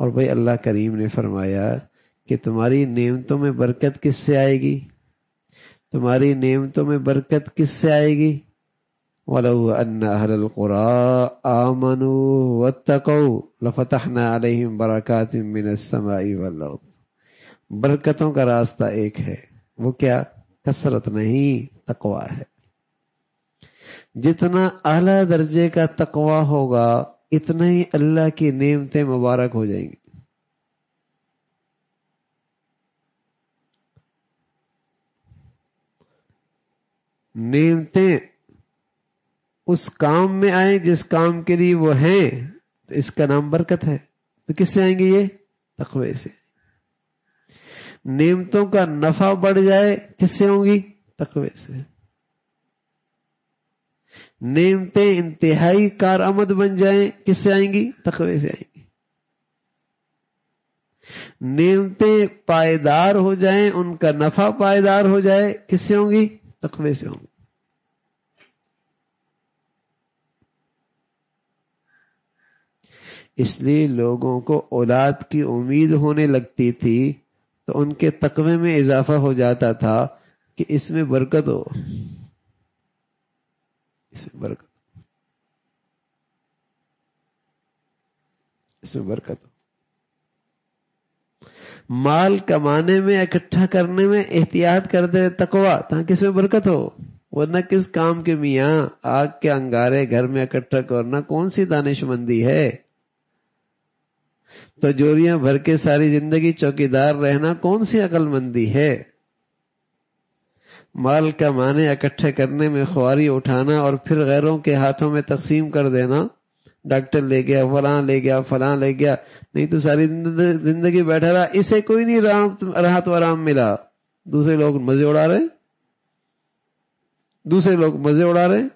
اور بھائی اللہ کریم نے فرمایا کہ تمہاری نعمتوں میں برکت کس سے آئے گی؟ تمہاری نعمتوں میں برکت کس سے آئے گی؟ وَلَوْ أَنَّ أَهْلَ الْقُرَىٰ آمَنُوا وَاتَّقَوْا لَفَتَحْنَا عَلَيْهِمْ بَرَكَاتٍ مِّنَ السَّمَاءِ وَالْأَرْضِ۔ برکتوں کا راستہ ایک ہے، وہ کیا؟ کثرت نہیں، تقویٰ ہے۔ جتنا اعلیٰ درجے کا تقویٰ ہوگا اتنا ہی اللہ کی نعمتیں مبارک ہو جائیں گی۔ نعمتیں اس کام میں آئیں جس کام کے لیے وہ ہیں، تو اس کا نام برکت ہے۔ تو کس سے آئیں گے یہ؟ تقوی سے۔ نعمتوں کا نفع بڑھ جائے کس سے ہوں گی؟ تقوی سے۔ نعمتیں انتہائی کارآمد بن جائیں کس سے آئیں گی؟ تقوی سے آئیں گی۔ نعمتیں پائیدار ہو جائیں، ان کا نفع پائیدار ہو جائے کس سے ہوں گی؟ تقوی سے ہوں گی۔ اس لیے لوگوں کو اولاد کی امید ہونے لگتی تھی تو ان کے تقوی میں اضافہ ہو جاتا تھا کہ اس میں برکت ہو، اس میں برکت، اس میں برکت ہو۔ مال کمانے میں، اکٹھا کرنے میں احتیاط کرتے تقوی، تاکہ اس میں برکت ہو، ورنہ کس کام کے میاں آگ کے انگارے گھر میں اکٹھا کرنا کون سی دانش مندی ہے؟ تو جوریاں بھر کے ساری زندگی چوکیدار رہنا کون سی عقل مندی ہے؟ مال کمانے، اکٹھے کرنے میں خواری اٹھانا اور پھر غیروں کے ہاتھوں میں تقسیم کر دینا، ڈاکٹر لے گیا، فلاں لے گیا، فلاں لے گیا، نہیں تو ساری زندگی بیٹھا رہا، اسے کوئی نہیں راحت و آرام ملا، دوسرے لوگ مزے اڑا رہے، دوسرے لوگ مزے اڑا رہے،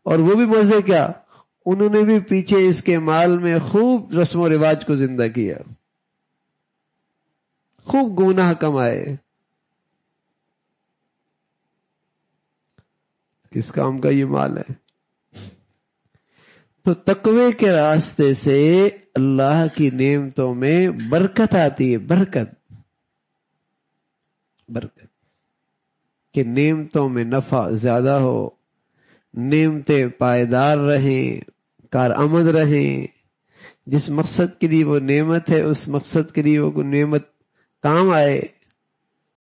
اور وہ بھی مزے کیا، انہوں نے بھی پیچھے اس کے مال میں خوب رسم و رواج کو زندہ کیا، خوب گناہ کمائے۔ کس کام کا یہ مال ہے؟ تو تقوی کے راستے سے اللہ کی نعمتوں میں برکت آتی ہے، برکت، برکت، کہ نعمتوں میں نفع زیادہ ہو، نعمتیں پائیدار رہیں، کارآمد رہیں، جس مقصد کے لیے وہ نعمت ہے اس مقصد کے لیے وہ نعمت کام آئے،